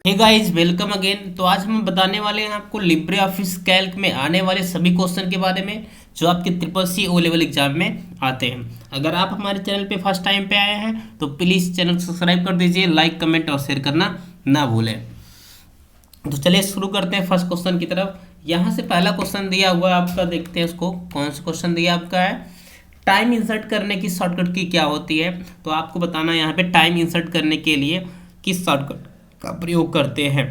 Hey guys, welcome again. तो आज हम बताने वाले हैं आपको लिब्रे ऑफिस कैल्क में आने वाले सभी क्वेश्चन के बारे में जो आपके triple C O level exam में आते हैं। अगर आप हमारे चैनल पे फर्स्ट टाइम पे आए हैं तो प्लीज़ चैनल को सब्सक्राइब कर दीजिए, लाइक कमेंट और शेयर करना ना भूलें। तो चलिए शुरू करते हैं फर्स्ट क्वेश्चन की तरफ। यहाँ से पहला क्वेश्चन दिया हुआ है आपका, देखते हैं उसको। कौन सा क्वेश्चन दिया आपका है, टाइम इंसर्ट करने की शॉर्टकट की क्या होती है। तो आपको बताना है यहाँ पे टाइम इंसर्ट करने के लिए किस शॉर्टकट का प्रयोग करते हैं।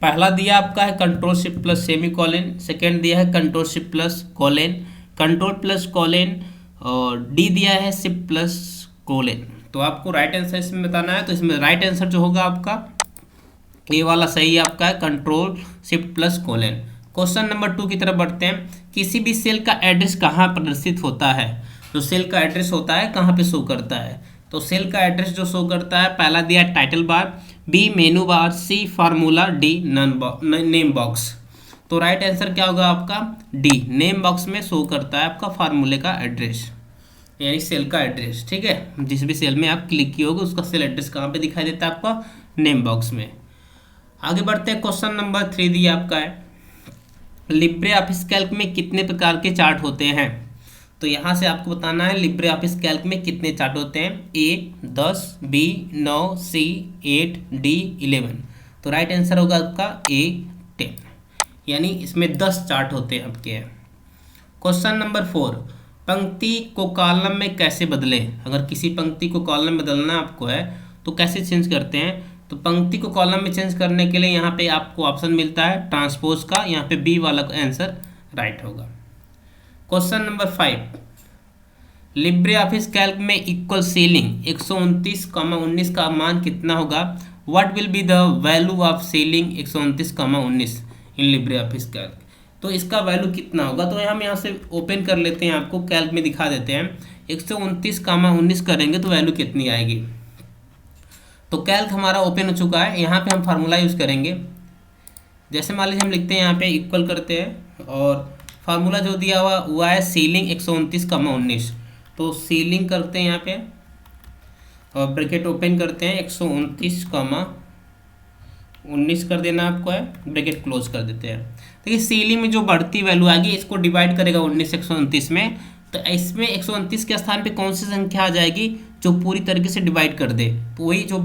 पहला दिया आपका है control shift plus semi colon, second दिया है control shift plus colon, control plus colon, और डी दिया है शिफ्ट प्लस कॉलन। तो आपको राइट आंसर इसमें बताना है। तो इसमें राइट आंसर जो होगा आपका ये वाला सही आपका है, control shift plus colon. Question number 2 की तरफ बढ़ते हैं। किसी भी सेल का एड्रेस कहाँ प्रदर्शित होता है। जो सेल का एड्रेस होता है कहाँ पे शो करता है। तो सेल का एड्रेस जो शो करता है, पहला दिया है title bar, B menu bar, C formula, D name box. तो राइट आंसर क्या होगा आपका, डी नेम बॉक्स में शो करता है आपका फार्मूले का एड्रेस, यानी सेल का एड्रेस। ठीक है, जिस भी सेल में आप क्लिक किए होगे उसका सेल एड्रेस कहाँ पे दिखाई देता है आपका, नेम बॉक्स में। आगे बढ़ते हैं, क्वेश्चन नंबर 3 दिया आपका है, लिब्रे ऑफिस कैल्क में कितने प्रकार के चार्ट होते हैं। तो यहाँ से आपको बताना है लिब्रे ऑफिस कैल्क में कितने चार्ट होते हैं। ए 10, बी 9, सी 8, डी 11। तो राइट आंसर होगा आपका ए 10, यानी इसमें 10 चार्ट होते हैं आपके। क्वेश्चन नंबर 4, पंक्ति को कॉलम में कैसे बदलें। अगर किसी पंक्ति को कॉलम में बदलना आपको है तो कैसे चेंज करते हैं। तो पंक्ति को कॉलम में चेंज करने के लिए यहाँ पे आपको ऑप्शन मिलता है ट्रांसपोज का, यहाँ पे बी वाला आंसर राइट होगा। Question number 5, Libre Office Calc में इक्वल सीलिंग 129,19 का मान कितना होगा। What will be the value of ceiling 129,19 in Libre Office Calc. तो इसका वैल्यू कितना होगा। तो हम यहाँ से ओपन कर लेते हैं, आपको कैल्क में दिखा देते हैं। 129,19 करेंगे तो वैल्यू कितनी आएगी। तो कैल्क हमारा ओपन हो चुका है। यहाँ पे हम फार्मूला यूज़ करेंगे। जैसे मान लीजिए हम लिखते हैं यहाँ पे इक्वल करते हैं, और फार्मूला जो दिया हुआ है सीलिंग 129,19। तो सीलिंग करते हैं यहाँ पे, और ब्रैकेट ओपन करते हैं, 129,19 कर देना आपको है, ब्रैकेट क्लोज कर देते हैं। तो ये सीलिंग में जो बढ़ती वैल्यू आएगी इसको डिवाइड करेगा 19 129 में। तो इसमें 129 के स्थान पे कौन सी संख्या आ जाएगी जो पूरी तरीके से डिवाइड कर दे। तो वही जो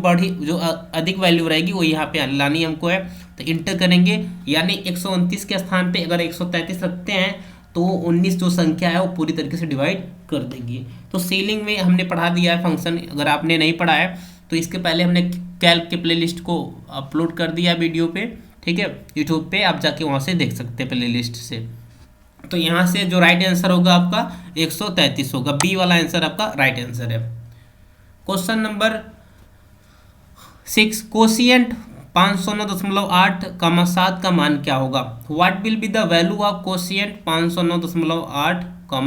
अधिक वैल्यू रहेगी वो यहाँ पे लानी हमको है। तो इंटर करेंगे, यानी 129 के स्थान पे अगर 133 रखते हैं तो 19 जो संख्या है वो पूरी तरीके से डिवाइड कर देगी। तो सीलिंग में हमने पढ़ा दिया है फंक्शन। अगर आपने नहीं पढ़ा है तो इसके पहले हमने कैल्क के प्लेलिस्ट को अपलोड कर दिया वीडियो पे, ठीक है, यूट्यूब पे आप जाके वहाँ से देख सकते हैं प्लेलिस्ट से। तो यहाँ से जो राइट आंसर होगा आपका 133 होगा, बी वाला आंसर आपका राइट आंसर है। क्वेश्चन नंबर 6, कोशिएंट 509.8, 7 का मान क्या होगा। What will be the value of quotient 509.8,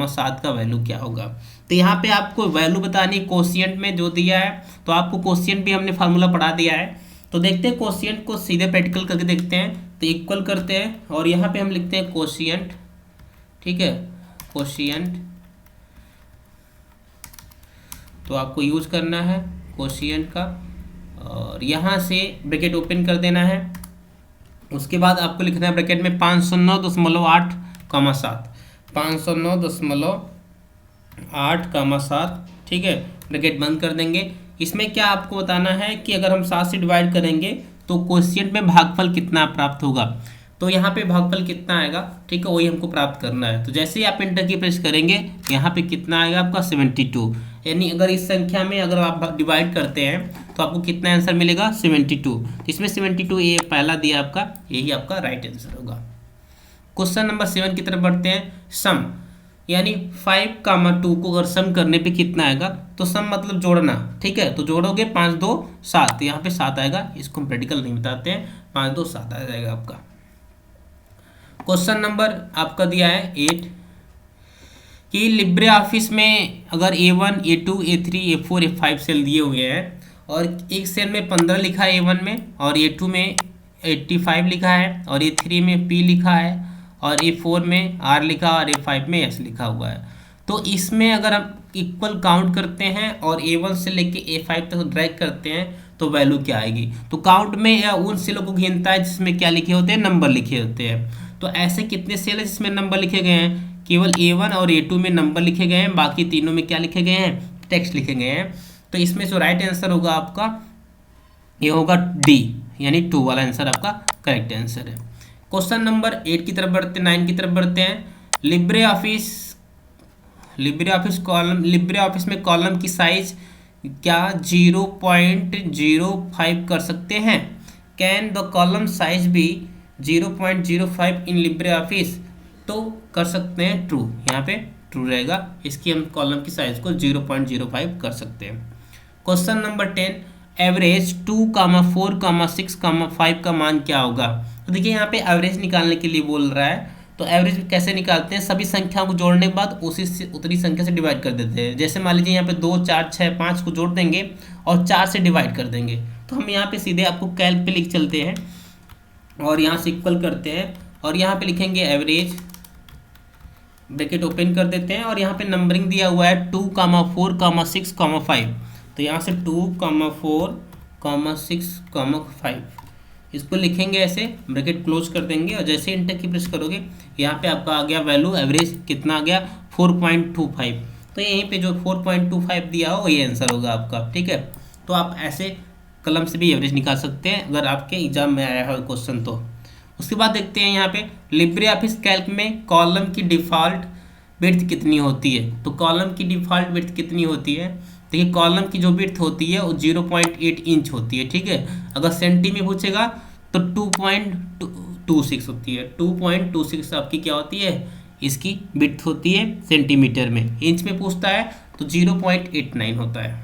7 का वैल्यू क्या होगा। तो यहाँ पे आपको वैल्यू बतानी कोशिएंट में जो दिया है। तो आपको कोशिएंट भी हमने फार्मूला पढ़ा दिया है। तो देखते हैं कोशिएंट को सीधे प्रैक्टिकल करके देखते हैं। तो इक्वल करते हैं और यहाँ पे हम लिखते हैं कोशिएंट, ठीक है, कोशिएंट। तो आपको यूज करना है कोशिएंट का, और यहाँ से ब्रैकेट ओपन कर देना है। उसके बाद आपको लिखना है ब्रैकेट में 509.8, 7, 509.8, ठीक है, ब्रैकेट बंद कर देंगे। इसमें क्या आपको बताना है कि अगर हम 7 से डिवाइड करेंगे तो कोशिएंट में भागफल कितना प्राप्त होगा। तो यहाँ पे भागफल कितना आएगा, ठीक है, वही हमको प्राप्त करना है। तो जैसे ही आप इंटर की प्रेस करेंगे यहाँ पे कितना आएगा आपका 72, यानी अगर इस संख्या में अगर आप डिवाइड करते हैं तो आपको कितना आंसर मिलेगा 72। इसमें 72 ये पहला दिया आपका, यही आपका राइट आंसर होगा। क्वेश्चन नंबर 7 की तरफ बढ़ते हैं। सम, यानी 5, 2 को अगर सम करने पे कितना आएगा। तो सम मतलब जोड़ना, ठीक है, तो जोड़ोगे 5, 2, 7, यहाँ पे 7 आएगा। इसको हम प्रैक्टिकल नहीं बताते हैं, 5, 2, 7 आ जाएगा आपका। क्वेश्चन नंबर आपका दिया है 8 कि लिब्रे ऑफिस में अगर A1, A2, A3, A4, A5 cell दिए हुए हैं, और एक सेल में 15 लिखा है A1 में, और A2 में 85 लिखा है, और A3 में P लिखा है, और A4 में R लिखा, और A5 में S लिखा हुआ है। तो इसमें अगर हम इक्वल काउंट करते हैं और A1 से लेके A5 तक ड्रैग करते हैं तो वैल्यू क्या आएगी। तो काउंट में या उन सेलों को गिनता है जिसमें क्या लिखे होते हैं, नंबर लिखे होते हैं। तो ऐसे कितने सेल है जिसमें नंबर लिखे गए हैं, केवल A1 और A2 में नंबर लिखे गए हैं, बाकी तीनों में क्या लिखे गए हैं, टेक्स्ट लिखे गए हैं। तो इसमें जो राइट आंसर होगा आपका ये होगा डी, यानी 2 वाला आंसर आपका करेक्ट आंसर है। क्वेश्चन नंबर 8 की तरफ बढ़ते 9 की तरफ बढ़ते हैं। लिब्रे ऑफिस में कॉलम की साइज क्या 0.05 कर सकते हैं। कैन द कॉलम साइज भी 0.05 इन लिब्रे ऑफिस, तो कर सकते हैं ट्रू, यहाँ पे ट्रू रहेगा। इसकी हम कॉलम की साइज को 0.05 कर सकते हैं। क्वेश्चन नंबर 10, एवरेज 2, 4, 6, 5 का मान क्या होगा। तो देखिए यहाँ पे एवरेज निकालने के लिए बोल रहा है। तो एवरेज कैसे निकालते हैं, सभी संख्याओं को जोड़ने के बाद उसी से उतनी संख्या से डिवाइड कर देते हैं। जैसे मान लीजिए यहाँ पे 2, 4, 6, 5 को जोड़ देंगे और 4 से डिवाइड कर देंगे। तो हम यहाँ पे सीधे आपको कैल्क पे लिख चलते हैं और यहाँ से इक्वल करते हैं और यहाँ पे लिखेंगे एवरेज, ब्रैकेट ओपन कर देते हैं और यहाँ पे नंबरिंग दिया हुआ है 2, 4, 6, 5। तो यहाँ से 2, 4, 6, 5 इसको लिखेंगे ऐसे, ब्रैकेट क्लोज कर देंगे और जैसे इंटर की प्रेस करोगे यहाँ पे आपका आ गया वैल्यू, एवरेज कितना आ गया 4.25। तो यहीं पे जो 4.25 दिया हो वही आंसर होगा आपका, ठीक है। तो आप ऐसे कलम से भी एवरेज निकाल सकते हैं अगर आपके एग्जाम में आया है क्वेश्चन तो। उसके बाद देखते हैं यहाँ पे लिब्रे ऑफिस कैल्क में कॉलम की डिफ़ॉल्ट विड्थ कितनी होती है। तो कॉलम की डिफ़ॉल्ट विड्थ कितनी होती है, देखिए कॉलम की जो विड्थ होती है वो 0.8 इंच होती है, ठीक है। अगर सेंटी में पूछेगा तो 2.26 होती है। 2.26 आपकी क्या होती है, इसकी विड्थ होती है सेंटीमीटर में। इंच में पूछता है तो 0.89 होता है।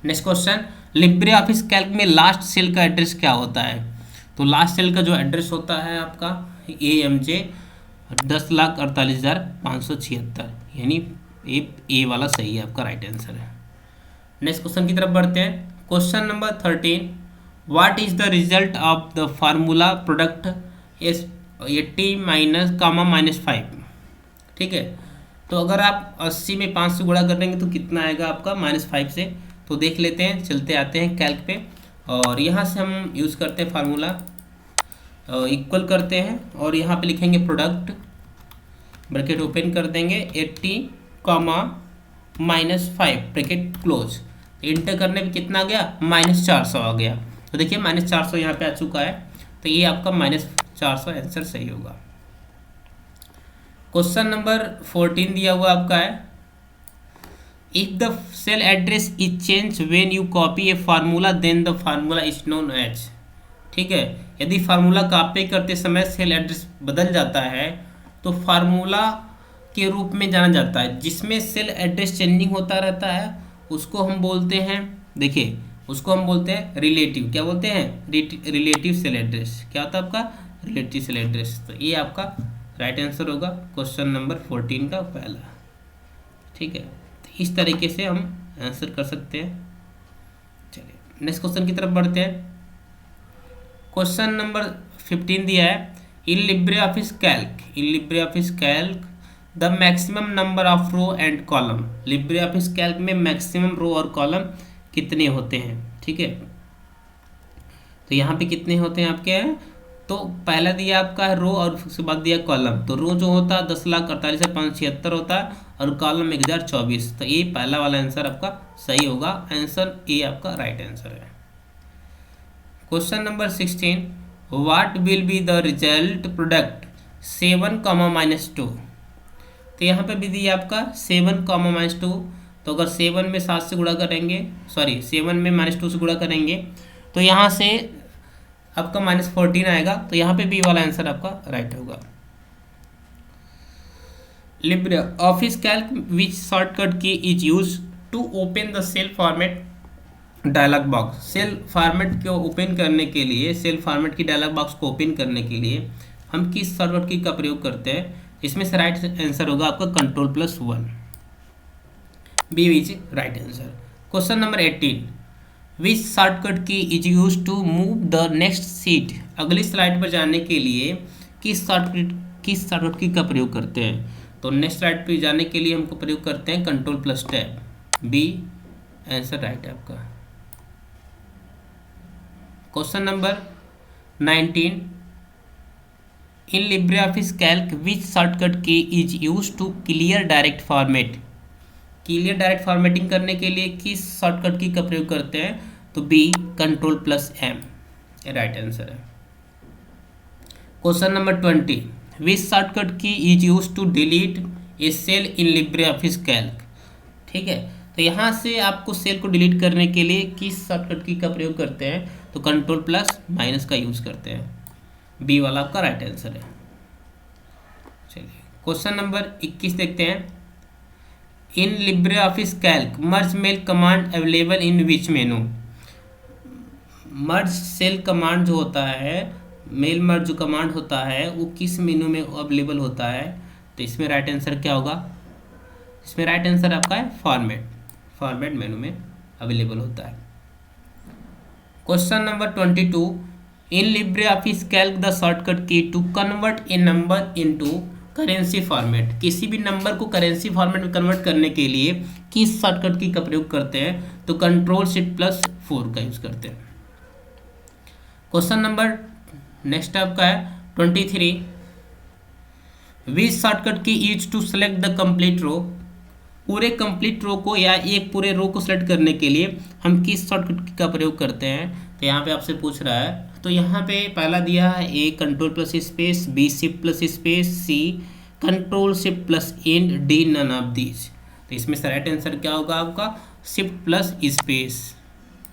Next question, Libre Office Calc में लास्ट सेल का एड्रेस क्या होता है। तो लास्ट सेल का जो एड्रेस होता है आपका AMJ 10,48,576, यानी ए वाला सही है, आपका राइट आंसर है। नेक्स्ट क्वेश्चन की तरफ बढ़ते हैं। Question number 13, what is the result of the formula product 80 -5, ठीक है। तो अगर आप 80 में 5 से गुणा कर देंगे तो कितना आएगा आपका -5 से। तो देख लेते हैं, चलते आते हैं कैल्क पे और यहाँ से हम यूज़ करते हैं फार्मूला, इक्वल करते हैं और यहाँ पे लिखेंगे प्रोडक्ट, ब्रैकेट ओपन कर देंगे 80, -5 ब्रैकेट क्लोज। इंटर करने पे कितना आ गया, -400 आ गया। तो देखिए -400 यहाँ पे आ चुका है, तो ये आपका -400 आंसर सही होगा। क्वेश्चन नंबर 14 दिया हुआ आपका है, if the cell address is change when you copy a formula then the formula is known as, ठीक है। यदि फार्मूला कॉपी करते समय सेल एड्रेस बदल जाता है तो फार्मूला के रूप में जाना जाता है। जिसमें सेल एड्रेस चेंजिंग होता रहता है उसको हम बोलते हैं, देखिए उसको हम बोलते हैं रिलेटिव, क्या बोलते हैं, रिलेटिव सेल एड्रेस। क्या होता है आपका, रिलेटिव सेल एड्रेस। तो ये आपका राइट आंसर होगा क्वेश्चन नंबर 14 का पहला, ठीक है। तो इस तरीके से हम आंसर कर सकते हैं। चलिए नेक्स्ट क्वेश्चन की तरफ बढ़ते हैं। क्वेश्चन नंबर 15 दिया है, in Libre Office Calc the maximum number of row and column. Libre Office Calc में मैक्सिमम रो और कॉलम कितने होते हैं, ठीक है। तो यहाँ पे कितने होते हैं आपके हैं, तो पहला दिया आपका है रो और उसके बाद दिया कॉलम। तो रो जो होता है 10,48,576 होता है और कॉलम 1024। तो ये पहला वाला आंसर आपका सही होगा, आंसर ए आपका राइट आंसर है। Question number 16, what will be the result product 7, -2। तो यहाँ पे भी दिया आपका 7, -2। तो अगर 7 में 7 से गुणा करेंगे, 7 में -2 से गुणा करेंगे तो यहाँ से आपका -14 आएगा। तो यहाँ पे बी वाला आंसर आपका राइट होगा। Libre Office Calc which shortcut key is use to open the cell format dialog box. Cell format को ओपन करने के लिए, सेल फॉर्मेट की डायलॉग बॉक्स को ओपन करने के लिए हम किस शॉर्टकट की का प्रयोग करते हैं। इसमें से राइट आंसर होगा आपका Ctrl+1, B is right answer. Question number 18, which shortcut key is use to move the next sheet. अगली स्लाइड पर जाने के लिए किस शॉर्टकट की का प्रयोग करते हैं। तो नेक्स्ट स्लाइड पर जाने के लिए हमको प्रयोग करते हैं Ctrl+Tab, बी आंसर राइट है आपका। Question number 19, in Libre Office Calc which shortcut key is use to clear direct format. Clear direct formatting करने के लिए किस शॉर्टकट की का प्रयोग करते हैं? तो बी, Ctrl+M, राइट आंसर है। Question number 20, which shortcut key is use to delete a cell in Libre Office Calc. ठीक है, तो यहाँ से आपको सेल को डिलीट करने के लिए किस शॉर्टकट की का प्रयोग करते हैं? तो Ctrl+- का यूज करते हैं। बी वाला आपका राइट आंसर है। चलिए क्वेश्चन नंबर 21 देखते हैं। In Libre Office Calc merge mail command available in which menu. Merge cell command जो होता है, मेल मर्ज जो कमांड होता है वो किस मेनू में अवेलेबल होता है? तो इसमें राइट आंसर क्या होगा? इसमें राइट आंसर आपका है फॉर्मेट मेनू में अवेलेबल होता है। Question number 22, in Libre Office Calc the shortcut key to convert a number into currency format. किसी भी नंबर को करेंसी फॉर्मेट में कन्वर्ट करने के लिए किस शॉर्टकट की का प्रयोग करते हैं? तो Ctrl+4 का यूज करते हैं। क्वेश्चन नंबर नेक्स्ट आपका है 23, which shortcut key use to select the complete row. पूरे कंप्लीट रो को या एक पूरे रो को सेलेक्ट करने के लिए हम किस शॉर्टकट का प्रयोग करते हैं? तो यहाँ पे आपसे पूछ रहा है, तो यहाँ पे पहला दिया है ए Ctrl+स्पेस, बी Shift+स्पेस, C Ctrl+Shift+End, D none of these. तो इसमें से राइट आंसर क्या होगा आपका? Shift+स्पेस।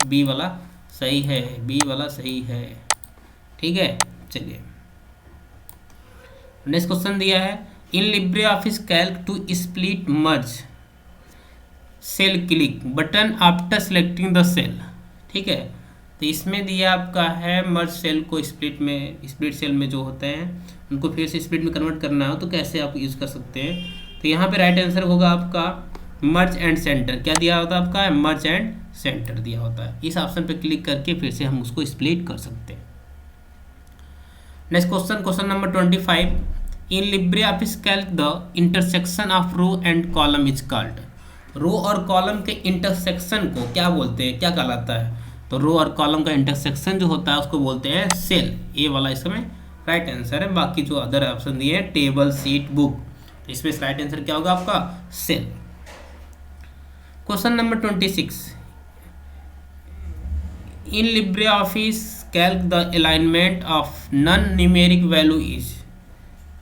बी वाला सही है, बी वाला सही है। ठीक है, चलिए नेक्स्ट क्वेश्चन दिया है, in Libre Office Calc to split merge cell click button after selecting the cell. ठीक है, तो इसमें दिया आपका है मर्ज सेल को स्प्लिट सेल में जो होते हैं उनको फिर से स्प्लिट में कन्वर्ट करना हो तो कैसे आप यूज़ कर सकते हैं? तो यहाँ पे राइट आंसर होगा आपका मर्ज एंड सेंटर। क्या दिया होता है आपका? मर्ज एंड सेंटर दिया होता है। इस ऑप्शन पे क्लिक करके फिर से हम उसको स्प्लिट कर सकते हैं। Next question number 25, in Libre Office Calc the intersection of row and column is called. Row और कॉलम के इंटरसेक्शन को क्या बोलते हैं, क्या कहलाता है? तो रो और कॉलम का इंटरसेक्शन जो होता है उसको बोलते हैं सेल। ए वाला इसमें राइट आंसर है। बाकी जो अदर ऑप्शन दिए हैं टेबल, सीट, बुक, इसमें राइट आंसर क्या होगा आपका? Cell. Question number 26, in Libre Office Calc the alignment of non numeric value is.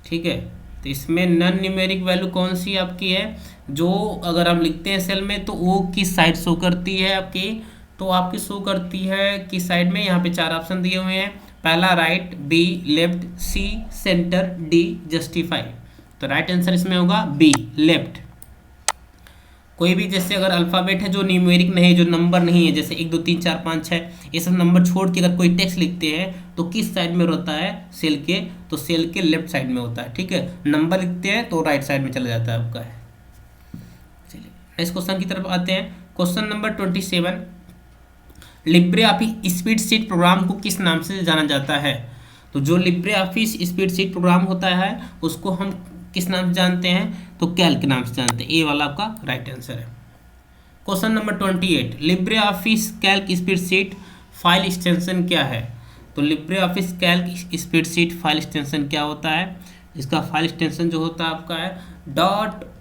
ठीक है, तो इसमें नॉन न्यूमेरिक वैल्यू कौन सी आपकी है? जो अगर हम लिखते हैं सेल में तो वो किस साइड शो करती है आपकी? तो आपकी शो करती है किस साइड में? यहाँ पे 4 ऑप्शन दिए हुए हैं। पहला right, B left, C centre, D justify. तो राइट आंसर इसमें होगा बी लेफ्ट। कोई भी जैसे अगर अल्फ़ाबेट है जो न्यूमेरिक नहीं, जो नंबर नहीं है, जैसे 1 2 3 4 5 6 ये सब नंबर छोड़ के अगर कोई टेक्स्ट लिखते हैं तो किस साइड में होता है? सेल के, तो सेल के लेफ्ट साइड में होता है। ठीक है, नंबर लिखते हैं तो राइट साइड में चला जाता है आपका है। चलिए नेक्स्ट क्वेश्चन की तरफ आते हैं। Question number 27, Libre office spreadsheet programme को किस नाम से जाना जाता है? तो जो लिब्रे ऑफिस स्प्रेडशीट प्रोग्राम होता है उसको हम किस नाम से जानते हैं? तो कैल्क के नाम से जानते हैं। ए वाला आपका राइट आंसर है। Question number 28, Libre Office Calc spreadsheet file extension क्या है? तो Libre Office Calc spreadsheet file extension क्या होता है? इसका फाइल एक्सटेंशन जो होता है आपका है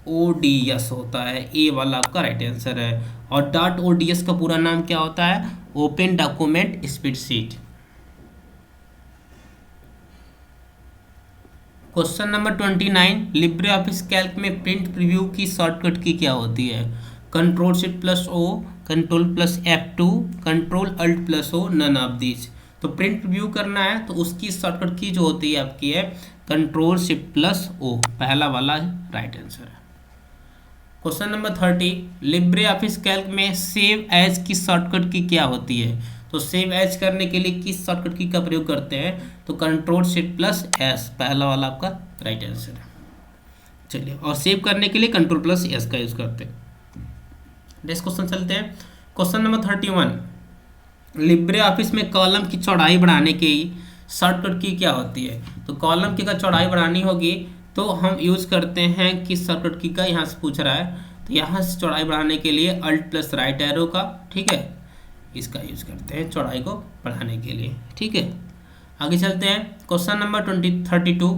.ods होता है। ए वाला आपका राइट आंसर है। और .ods का पूरा नाम क्या होता है? Open document spreadsheet. Question number 29, Libre Office Calc में प्रिंट प्रीव्यू की शॉर्टकट की क्या होती है? Ctrl+O, Ctrl+F2, Ctrl+Alt+O, none of these. तो प्रिंट प्रीव्यू करना है तो उसकी शॉर्टकट की जो होती है आपकी है Ctrl+Shift+O। पहला वाला राइट आंसर है। Question number 30, Libre Office Calc में सेव एज की शॉर्टकट की क्या होती है? तो सेव एज करने के लिए किस शॉर्टकट की का प्रयोग करते हैं? तो Ctrl+Shift+S, पहला वाला आपका राइट आंसर है। चलिए, और सेव करने के लिए Ctrl+S का यूज करते हैं। नेक्स्ट क्वेश्चन चलते हैं। क्वेश्चन नंबर 31, लिब्रे ऑफिस में कॉलम की चौड़ाई बढ़ाने की शॉर्टकट की क्या होती है? तो कॉलम की अगर चौड़ाई बढ़ानी होगी तो हम यूज करते हैं किस शॉर्टकट की का? यहाँ से पूछ रहा है तो यहाँ से चौड़ाई बढ़ाने के लिए Alt+ राइट एरो का। ठीक है, इसका यूज़ करते हैं चौड़ाई को बढ़ाने के लिए। ठीक है, आगे चलते हैं। Question number 32।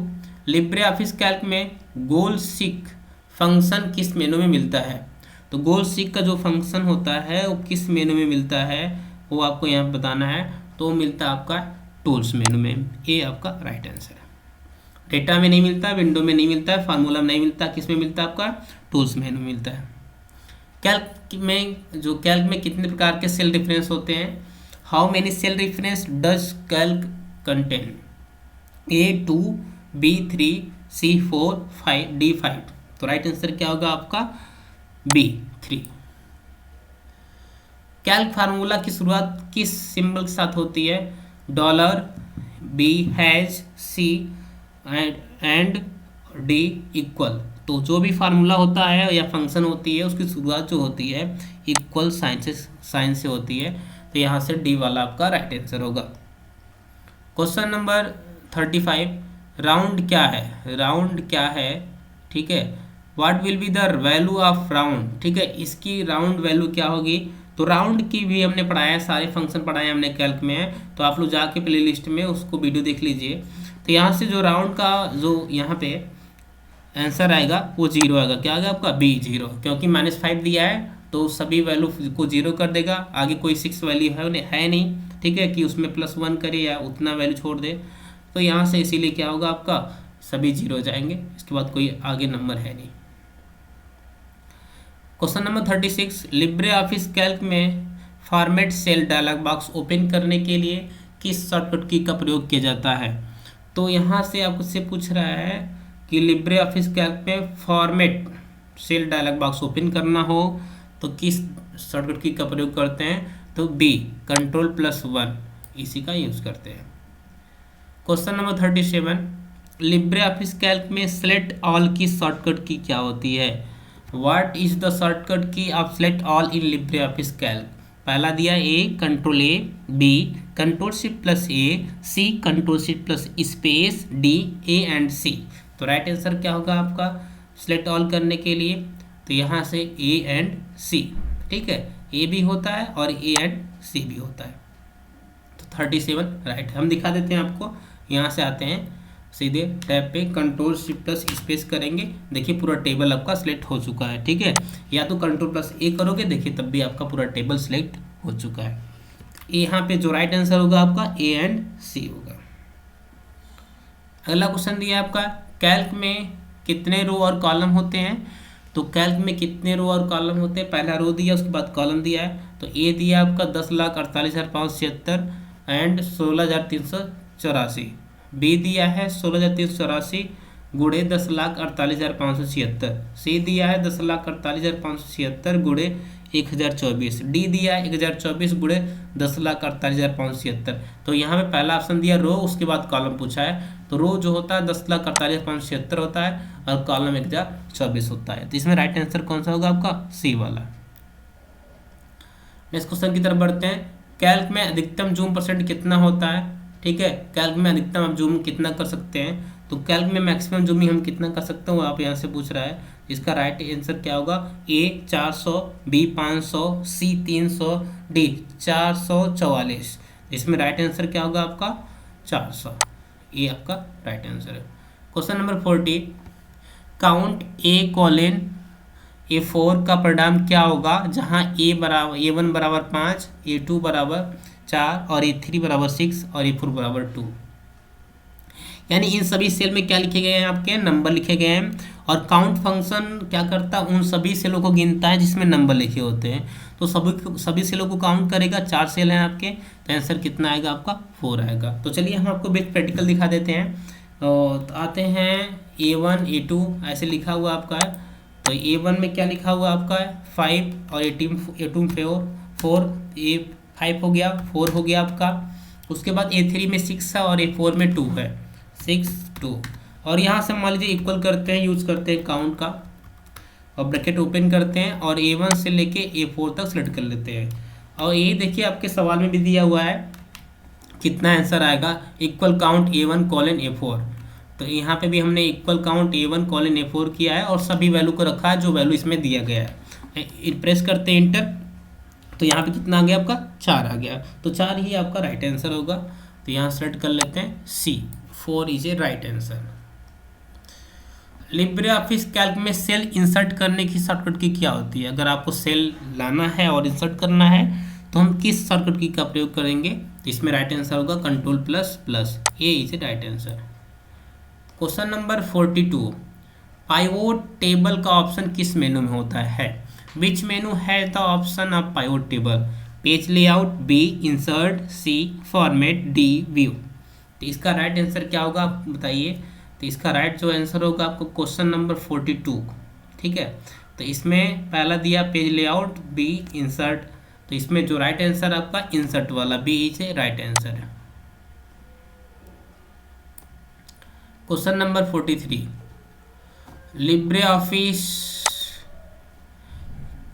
Libre Office Calc में गोल सीक फंक्शन किस मेनू में मिलता है? तो गोल सीक का जो फंक्शन होता है वो किस मेनू में मिलता है वो आपको यहाँ बताना है। तो वो मिलता है आपका टूल्स मेनू में। ये आपका राइट आंसर है। डेटा में नहीं मिलता, विंडो में नहीं मिलता है, फार्मूला में नहीं मिलता, किस में मिलता है? आपका टूल्स मेनू में मिलता है। कैल्क में कितने प्रकार के सेल रेफरेंस होते हैं? How many cell reference does Calc contain? A2, B3, C4, 5, D5। तो राइट आंसर क्या होगा आपका? B3। कैल्क फार्मूला की शुरुआत किस सिंबल के साथ होती है? Dollar, B has, C and D equal. तो जो भी फार्मूला होता है या फंक्शन होती है उसकी शुरुआत जो होती है इक्वल साइन से होती है। तो यहाँ से D वाला आपका राइट आंसर होगा। Question number 35। राउंड क्या है? राउंड क्या है? ठीक है, what will be the value of round? ठीक है, इसकी राउंड वैल्यू क्या होगी? तो राउंड की भी हमने पढ़ाया है, सारे फंक्शन पढ़ाए हमने कैल्क में, तो आप लोग जाके प्लेलिस्ट में उसको वीडियो देख लीजिए। तो यहाँ से जो राउंड का जो यहाँ पे आंसर आएगा वो 0 आएगा। क्या आएगा आपका? B0, क्योंकि -5 दिया है तो सभी वैल्यू को 0 कर देगा। आगे कोई 6 वैल्यू है नहीं, ठीक है, कि उसमें +1 करे या उतना वैल्यू छोड़ दे। तो यहाँ से इसीलिए क्या होगा आपका? सभी 0 जाएंगे, इसके बाद कोई आगे नंबर है नहीं। Question number 36। Libre Office Calc में format cell dialog box open करने के लिए किस शॉर्टकट की का प्रयोग किया जाता है? तो यहाँ से आपसे पूछ रहा है कि लिब्रे ऑफिस कैल्क में format cell dialog box open करना हो तो किस शॉर्टकट की का प्रयोग करते हैं? तो B, Ctrl+1, इसी का यूज़ करते हैं। Question number 37। Libre Office Calc में सेलेक्ट ऑल की शॉर्टकट की क्या होती है? व्हाट इज द शॉर्टकट की of select all in Libre Office Calc? पहला दिया A, Ctrl+A, B, Ctrl+Shift+A, C, Ctrl+Shift+स्पेस, D, A and C। तो राइट आंसर क्या होगा आपका सेलेक्ट ऑल करने के लिए? तो यहाँ से A एंड C, ठीक है, A भी होता है और A एंड C भी होता है। तो 37 राइट। हम दिखा देते हैं आपको। यहाँ से आते हैं सीधे टैब पे Ctrl+Shift+स्पेस करेंगे, देखिए पूरा टेबल आपका सिलेक्ट हो चुका है। ठीक है, या तो Ctrl+A करोगे, देखिए तब भी आपका पूरा टेबल सिलेक्ट हो चुका है। यहाँ पे जो राइट आंसर होगा आपका A एंड C होगा। अगला क्वेश्चन दिया है आपका कैल्क में कितने रो और कॉलम होते हैं? तो कैल्क में कितने रो और कॉलम होते हैं? पहला रो दिया, उसके बाद कॉलम दिया है। तो ए दिया आपका 10,48,576 एंड 16,384। बी दिया है 16,384 गुड़े 10,48,576। सी दिया है 10,48,576 गुड़े 1,024। डी दिया है 1,024 गुड़े 10,48,576। तो यहाँ पे पहला ऑप्शन दिया रो, उसके बाद कॉलम पूछा है। तो रो जो होता है 10,48,576 होता है और कॉलम 1,024 होता है। तो इसमें राइट आंसर कौन सा होगा आपका? सी वाला। नेक्स्ट क्वेश्चन की तरफ बढ़ते हैं। कैल्क में अधिकतम जूम % कितना होता है? ठीक है, कैल्क में अधिकतम आप जूम कितना कर सकते हैं? तो कैल्क में मैक्सिमम जूमिंग हम कितना कर सकते हैं वो आप यहाँ से पूछ रहा है। इसका राइट आंसर क्या होगा? ए 400, बी 500, सी 300, डी 444। इसमें राइट आंसर क्या होगा आपका? 400। ये आपका राइट आंसर है। Question number 40। Count A:, A4 का परिणाम क्या होगा जहाँ A1 बराबर 5, A2 बराबर 4 और A3 बराबर 6 और A4 बराबर 2। यानी इन सभी सेल में क्या लिखे गए हैं? आपके नंबर लिखे गए हैं। और काउंट फंक्शन क्या करता है? उन सभी सेलों को गिनता है जिसमें नंबर लिखे होते हैं। तो सभी सेलों को काउंट करेगा। 4 सेल हैं आपके, तो आंसर कितना आएगा आपका? 4 आएगा। तो चलिए हम आपको बेस्ट प्रैक्टिकल दिखा देते हैं। तो आते हैं A1 A2 ऐसे लिखा हुआ आपका है। तो A1 में क्या लिखा हुआ आपका है? 5 और A2 में 4, A5 हो गया, 4 हो गया आपका। उसके बाद A3 में 6 है और A4 में 2 है, 6 2। और यहाँ से मान लीजिए इक्वल करते हैं, यूज़ करते हैं काउंट का और ब्रैकेट ओपन करते हैं और A1 से लेके A4 तक सेलेक्ट कर लेते हैं। और ये देखिए आपके सवाल में भी दिया हुआ है कितना आंसर आएगा? Equal count A1 colon A4। तो यहाँ पे भी हमने equal count A1 colon A4 किया है और सभी वैल्यू को रखा है जो वैल्यू इसमें दिया गया है। प्रेस करते हैं इंटर तो यहाँ पे कितना आ गया आपका 4 आ गया, तो 4 ही आपका राइट आंसर होगा। तो यहाँ सेलेक्ट कर लेते हैं सी, 4 is A right answer. Libre Office Calc में सेल इंसर्ट करने की शॉर्टकट की क्या होती है? अगर आपको सेल लाना है और इंसर्ट करना है तो हम किस शॉर्टकट की का प्रयोग करेंगे? तो इसमें राइट आंसर होगा control plus plus, A is A right answer. Question number 42, pivot table का ऑप्शन किस मेनू में होता है? Which menu has the option of pivot table? Page layout, B insert, C format, D view. तो इसका right answer क्या होगा आप बताइए? तो इसका राइट जो आंसर होगा आपको क्वेश्चन नंबर 42, ठीक है। तो इसमें पहला दिया पेज लेआउट, बी इंसर्ट, तो इसमें जो राइट आंसर आपका इंसर्ट वाला B is A right answer है। Question number 43, Libre Office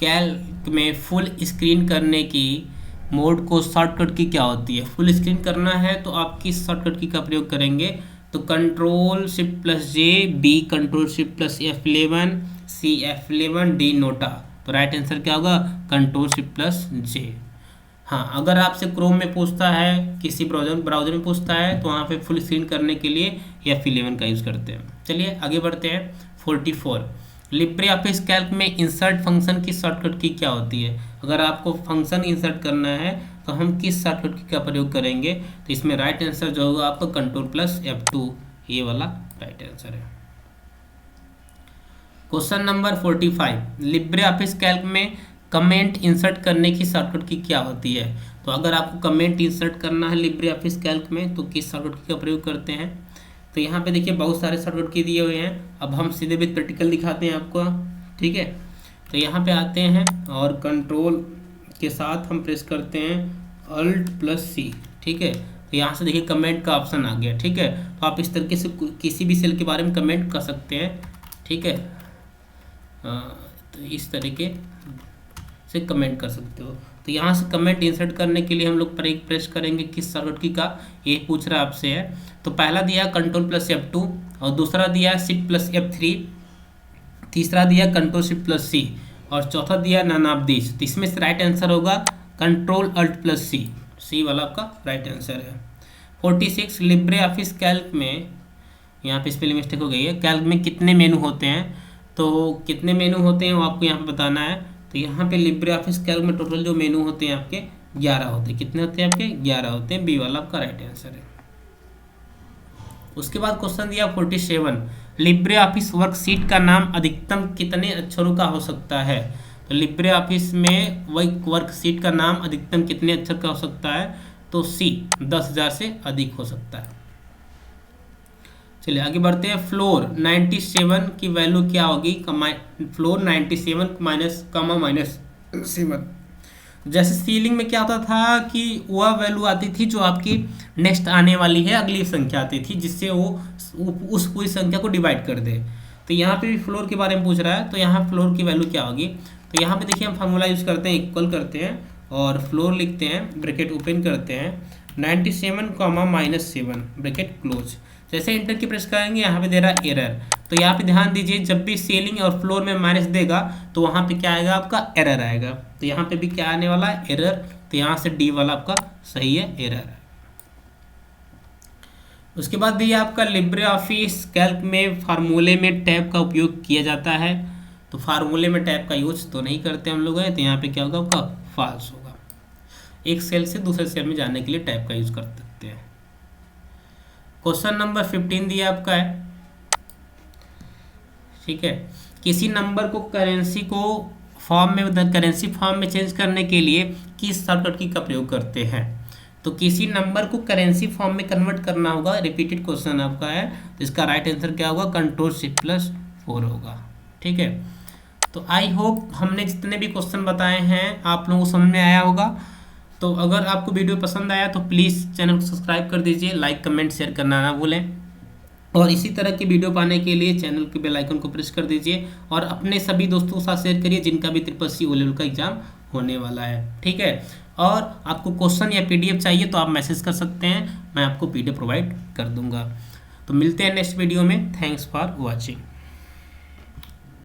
Calc में फुल स्क्रीन करने की मोड को शॉर्टकट की क्या होती है? फुल स्क्रीन करना है तो आप किस शॉर्टकट की का प्रयोग करेंगे? तो control shift plus J, B control shift plus F11, C F11, D NOTA. तो राइट आंसर क्या होगा? Control shift plus J. हाँ, अगर आपसे क्रोम में पूछता है, किसी ब्राउजर में पूछता है, तो वहाँ पे फुल स्क्रीन करने के लिए F11 का यूज़ करते हैं। चलिए आगे बढ़ते हैं। 44, लिब्रे ऑफिस कैल्क में इंसर्ट फंक्शन की शॉर्टकट की क्या होती है? अगर आपको फंक्शन इंसर्ट करना है तो हम किस शॉर्टकट की का प्रयोग करेंगे? तो इसमें राइट आंसर जो होगा आपका कंट्रोल प्लस F2, ये वाला राइट आंसर है। Question number 45, Libre Office Calc में कमेंट इंसर्ट करने की शॉर्टकट की क्या होती है? तो अगर आपको कमेंट इंसर्ट करना है लिब्रे ऑफिस कैल्क में तो किस शॉर्टकट की का प्रयोग करते हैं? तो यहाँ पे देखिए बहुत सारे शॉर्टकट की दिए हुए हैं। अब हम सीधे विद प्रैक्टिकल दिखाते हैं आपको, ठीक है। तो यहाँ पे आते हैं और कंट्रोल के साथ हम प्रेस करते हैं अल्ट प्लस सी, ठीक है। तो यहाँ से देखिए कमेंट का ऑप्शन आ गया, ठीक है। तो आप इस तरीके से किसी भी सेल के बारे में कमेंट कर सकते हैं, ठीक है। तो इस तरीके से कमेंट कर सकते हो। तो यहाँ से कमेंट इंसर्ट करने के लिए हम लोग प्रेस करेंगे किस शॉर्टकट की का, ये पूछ रहा है आपसे है। तो पहला दिया कंट्रोल प्लस F2, और दूसरा दिया शिफ्ट प्लस F3, तीसरा दिया कंट्रोल शिफ्ट प्लस सी, और चौथा दिया नन ऑफ दिस। तो इसमें से राइट आंसर होगा कंट्रोल अल्ट प्लस सी, सी वाला आपका राइट आंसर है। 46, लिब्रे ऑफिस कैल्क में, यहाँ पे स्पेलिंग मिस्टेक हो गई है, कैल्क में कितने मेनू होते हैं? तो कितने मेनू होते हैं वो आपको यहाँ पे बताना है। तो यहाँ पे लिब्रे ऑफिस कैल्क में टोटल जो मेनू होते हैं आपके 11 होते हैं। कितने होते हैं आपके? 11 होते हैं, बी वाला आपका राइट आंसर है। उसके बाद क्वेश्चन दिया 47, लिब्रे ऑफिस वर्कशीट का नाम अधिकतम कितने अक्षरों का हो सकता है? तो लिब्रे ऑफिस में वर्कशीट का नाम अधिकतम कितने अक्षर का हो सकता है? तो सी 10,000 से अधिक हो सकता है। चलिए आगे बढ़ते हैं। फ्लोर 97 की वैल्यू क्या होगी? फ्लोर 97 -7। जैसे सीलिंग में क्या होता था कि वह वैल्यू आती थी जो आपकी नेक्स्ट आने वाली है, अगली संख्या आती थी जिससे वो उस पूरी संख्या को डिवाइड कर दे। तो यहाँ पे भी फ्लोर के बारे में पूछ रहा है, तो यहाँ फ्लोर की वैल्यू क्या होगी? तो यहाँ पे देखिए हम फार्मूला यूज़ करते हैं, इक्वल करते हैं और फ्लोर लिखते हैं, ब्रैकेट ओपन करते हैं, 97, -7 ब्रैकेट क्लोज। जैसे इंटर की प्रेस करेंगे यहाँ पे दे रहा है एरर। तो यहाँ पे ध्यान दीजिए, जब भी सीलिंग और फ्लोर में माइनस देगा तो वहाँ पे क्या आएगा? आपका एरर आएगा। तो यहाँ पे भी क्या आने वाला है? एरर। तो यहाँ से डी वाला आपका सही है, एरर। उसके बाद दिया आपका लिब्रे ऑफिस कैल्क में फार्मूले में टैब का उपयोग किया जाता है। तो फार्मूले में टैब का यूज तो नहीं करते हम लोग हैं, तो यहाँ पे क्या होगा? आपका फॉल्स होगा। एक सेल से दूसरे सेल में जाने के लिए टैब का यूज कर सकते हैं। क्वेश्चन नंबर 15 दिया आपका है, ठीक है। किसी नंबर को करेंसी फॉर्म में चेंज करने के लिए किस शॉर्टकट की का प्रयोग करते हैं? तो किसी नंबर को करेंसी फॉर्म में कन्वर्ट करना होगा, रिपीटेड क्वेश्चन आपका है, तो इसका राइट आंसर क्या होगा? कंट्रोल शिफ्ट प्लस 4 होगा, ठीक है। तो आई होप हमने जितने भी क्वेश्चन बताए हैं आप लोगों को समझ में आया होगा। तो अगर आपको वीडियो पसंद आया तो प्लीज़ चैनल को सब्सक्राइब कर दीजिए, लाइक कमेंट शेयर करना ना भूलें, और इसी तरह की वीडियो पाने के लिए चैनल के बेल आइकन को प्रेस कर दीजिए और अपने सभी दोस्तों के साथ शेयर करिए जिनका भी SSC O लेवल का एग्जाम होने वाला है, ठीक है। और आपको क्वेश्चन या PDF चाहिए तो आप मैसेज कर सकते हैं, मैं आपको PDF प्रोवाइड कर दूंगा। तो मिलते हैं नेक्स्ट वीडियो में। Thanks for watching.